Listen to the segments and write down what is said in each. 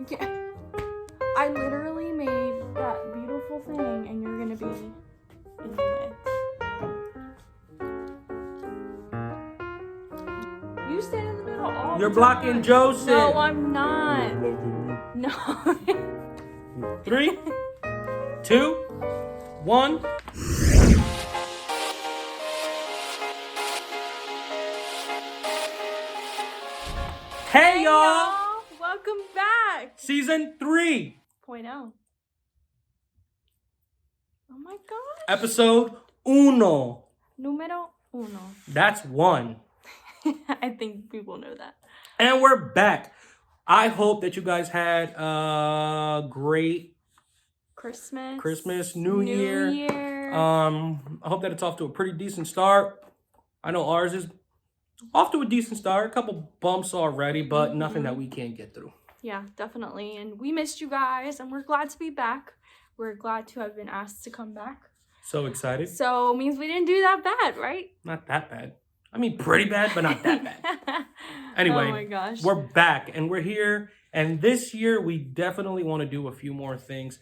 Yeah. I literally made that beautiful thing, and you're gonna be in the way. You stand in the middle all You're the blocking time. Joseph. No, I'm not. No. 3, 2, 1. Hey y'all! Welcome back. Season 3. 0.0. Oh my gosh. Episode 1. Número 1. That's 1. I think people know that. And we're back. I hope that you guys had a great Christmas, New Year. I hope that it's off to a pretty decent start. I know ours is off to a decent start. A couple bumps already, but nothing that we can't get through. Yeah, definitely. And we missed you guys, and we're glad to be back. We're glad to have been asked to come back. So excited. So, means we didn't do that bad, right? Not that bad. I mean, pretty bad, but not that bad. Anyway, oh my gosh. We're back, and we're here. And this year, we definitely want to do a few more things.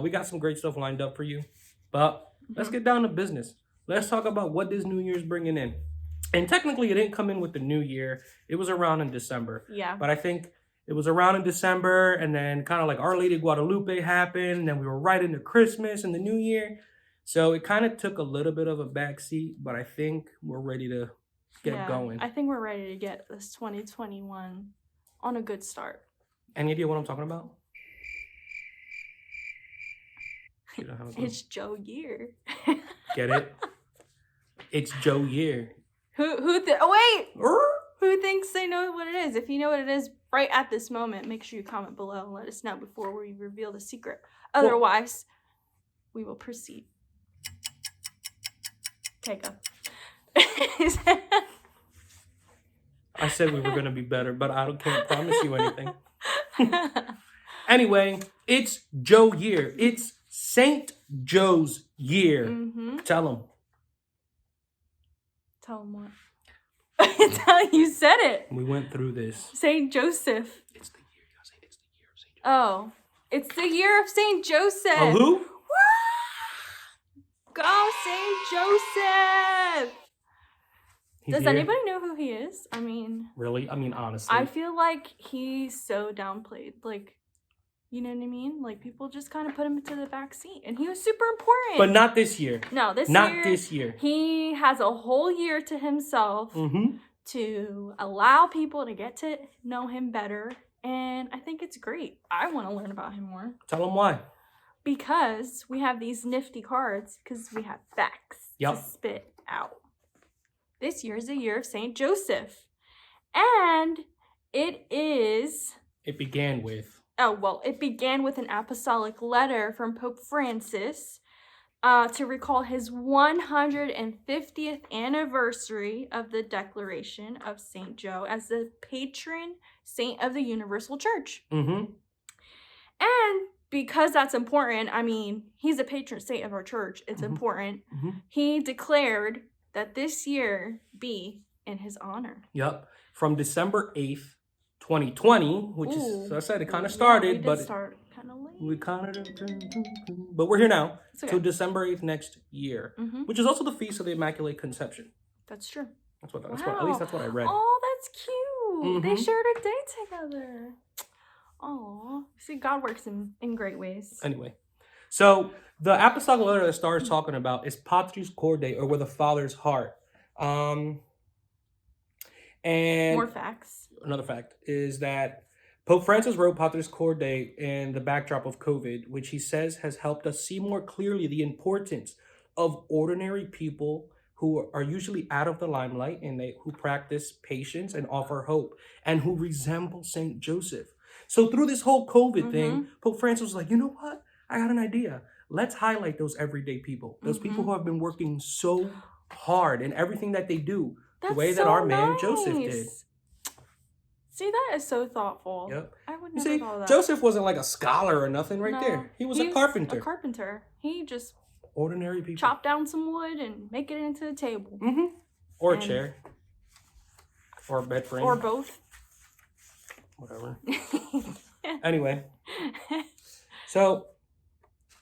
We got some great stuff lined up for you. But let's get down to business. Let's talk about what this New Year's bringing in. And technically, it didn't come in with the New Year. It was around in December. Yeah. But I think it was around in December, and then kind of like Our Lady of Guadalupe happened, and then we were right into Christmas and the New Year. So it kind of took a little bit of a backseat, but I think we're ready to get going. I think we're ready to get this 2021 on a good start. Any idea what I'm talking about? It's Joe Year. Get it? It's Joe Year. Who thinks they know what it is? If you know what it is right at this moment, make sure you comment below and let us know before we reveal the secret. Otherwise, we will proceed. Okay, go. I said we were going to be better, but can't promise you anything. Anyway, it's Joe Year. It's Saint Joe's Year. Tell him. Tell him what? You said it. We went through this. Saint Joseph. It's the year. It's the year of Saint Joseph. Oh, it's the year of Saint Joseph. Oh, who? Go Saint Joseph. Does anybody know who he is? I mean, really? I mean, honestly, I feel like he's so downplayed. Like, you know what I mean? Like, people just kind of put him into the back seat, and he was super important. But not this year. No, this year. He has a whole year to himself to allow people to get to know him better, and I think it's great. I want to learn about him more. Tell him why. Because we have these nifty cards, because we have facts to spit out. This year is the year of Saint Joseph. And it began with an apostolic letter from Pope Francis to recall his 150th anniversary of the declaration of Saint Joe as the patron saint of the Universal Church. And because that's important, I mean, he's a patron saint of our church. It's important. He declared that this year be in his honor. Yep. From December 8th, 2020, which is, so I said, it kind of started, but start kind of late. But we're here now, till December 8th next year, which is also the Feast of the Immaculate Conception. That's true. At least that's what I read. Oh, that's cute. They shared a day together. Oh, see, God works in great ways. Anyway, so the apostolic letter that Star is talking about is Patris Corde, or with the Father's heart. And more facts. Another fact is that Pope Francis wrote Patris Corde in the backdrop of COVID, which he says has helped us see more clearly the importance of ordinary people who are usually out of the limelight and who practice patience and offer hope and who resemble Saint Joseph. So through this whole COVID thing, Pope Francis was like, you know what? I got an idea. Let's highlight those everyday people. Those people who have been working so hard in everything that they do. The way that our man Joseph did. See, that is so thoughtful. Yep. I would never thought of that. Joseph wasn't like a scholar or nothing there. He was a carpenter. He just ordinary people. Chop down some wood and make it into a table. Or a chair. Or a bed frame. Or both. Whatever. Anyway. So,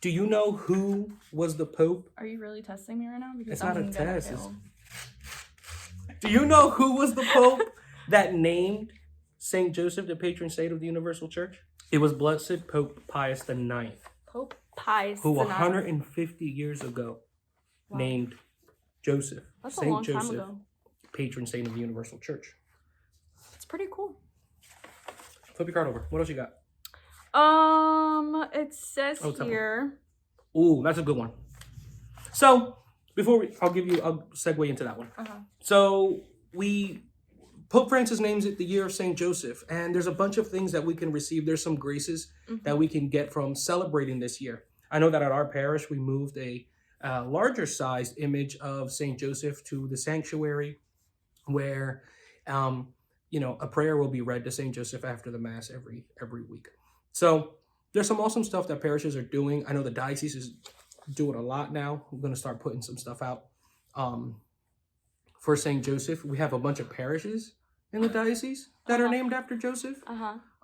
do you know who was the Pope? Are you really testing me right now? Because It's not a I'm gonna test. fail. Do you know who was the Pope that named Saint Joseph the patron saint of the Universal Church? It was Blessed Pope Pius IX. Pope Pius who IX. 150 years ago named Joseph. That's a Saint long Joseph, time ago. patron saint of the Universal Church. It's pretty cool. Flip your card over. What else you got? It says here. Ooh, that's a good one. So I'll segue into that one. So Pope Francis names it the year of Saint Joseph, and there's a bunch of things that we can receive. There's some graces that we can get from celebrating this year. I know that at our parish we moved a larger sized image of Saint Joseph to the sanctuary, where a prayer will be read to Saint Joseph after the Mass every week. So there's some awesome stuff that parishes are doing. I know the diocese is doing a lot now. I'm going to start putting some stuff out for Saint Joseph. We have a bunch of parishes in the diocese that are named after Joseph.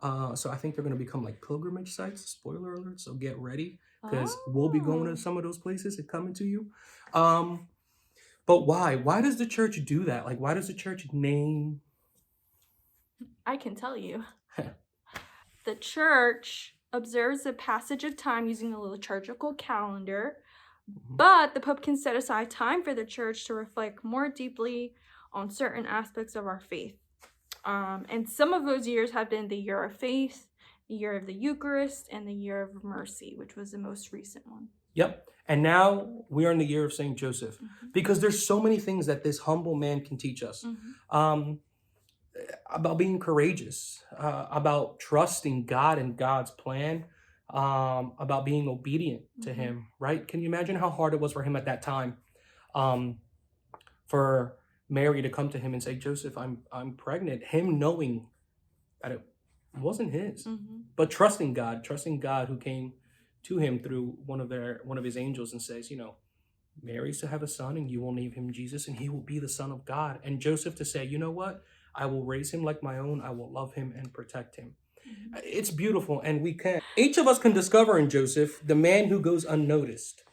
So I think they're going to become like pilgrimage sites. Spoiler alert. So get ready, because we'll be going to some of those places and coming to you. But why? Why does the church do that? Like, why does the church name? I can tell you. The church observes the passage of time using a liturgical calendar, but the Pope can set aside time for the church to reflect more deeply on certain aspects of our faith. And some of those years have been the year of faith, the year of the Eucharist, and the year of mercy, which was the most recent one. Yep. And now we are in the year of Saint Joseph, because there's so many things that this humble man can teach us. About being courageous, about trusting God and God's plan, about being obedient to him, right? Can you imagine how hard it was for him at that time, for Mary to come to him and say, Joseph, I'm pregnant, him knowing that it wasn't his, but trusting God who came to him through one of his angels and says, Mary's to have a son and you will name him Jesus and he will be the Son of God. And Joseph to say, you know what? I will raise him like my own. I will love him and protect him. It's beautiful, and each of us can discover in Joseph the man who goes unnoticed,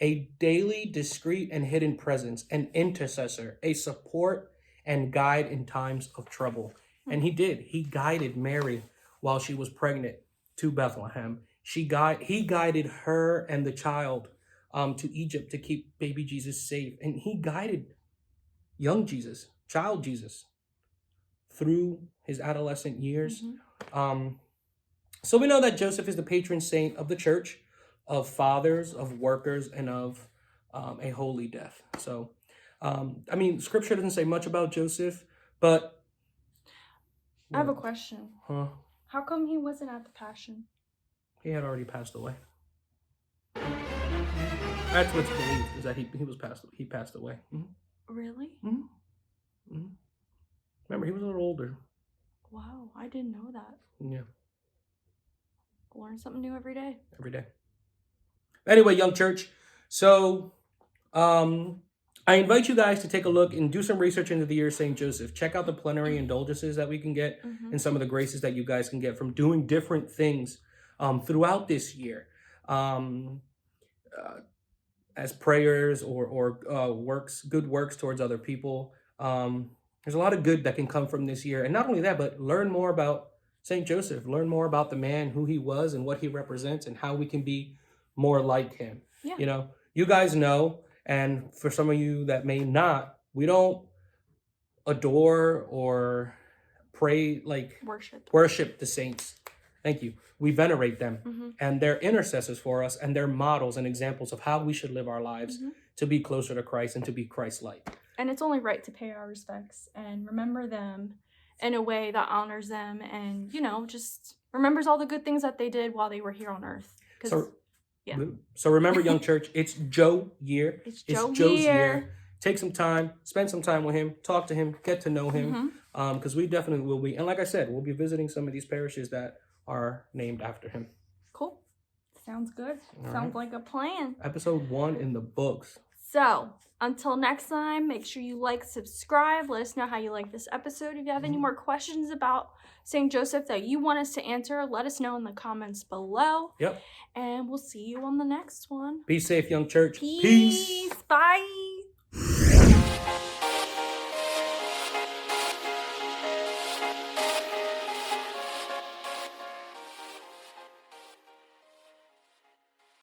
a daily, discreet, and hidden presence, an intercessor, a support and guide in times of trouble. And he did. He guided Mary while she was pregnant to Bethlehem. He guided her and the child to Egypt to keep baby Jesus safe. And he guided young Jesus, child Jesus, through his adolescent years. So we know that Joseph is the patron saint of the church, of fathers, of workers, and of a holy death. So, scripture doesn't say much about Joseph, but... I have a question. How come he wasn't at the Passion? He had already passed away. That's what's believed, is that he passed away. Really? Remember, he was a little older. Wow, I didn't know that. Yeah. Learn something new every day. Every day. Anyway, young church. So, I invite you guys to take a look and do some research into the year of St. Joseph. Check out the plenary indulgences that we can get and some of the graces that you guys can get from doing different things throughout this year. As prayers or works, good works towards other people. There's a lot of good that can come from this year. And not only that, but learn more about St. Joseph. Learn more about the man, who he was and what he represents and how we can be more like him. Yeah. You guys know, and for some of you that may not, we don't adore or pray, like worship the saints. Thank you. We venerate them, and they're intercessors for us, and they're models and examples of how we should live our lives to be closer to Christ and to be Christ-like. And it's only right to pay our respects and remember them in a way that honors them and, just remembers all the good things that they did while they were here on earth. So remember, young church, it's Joe year. It's Joe's year. Take some time, spend some time with him, talk to him, get to know him, because we definitely will be. And like I said, we'll be visiting some of these parishes that are named after him. Cool. Sounds good. Sounds like a plan. Episode 1 in the books. So, until next time, make sure you like, subscribe. Let us know how you like this episode. If you have any more questions about St. Joseph that you want us to answer, let us know in the comments below. Yep. And we'll see you on the next one. Be safe, young church. Peace. Bye.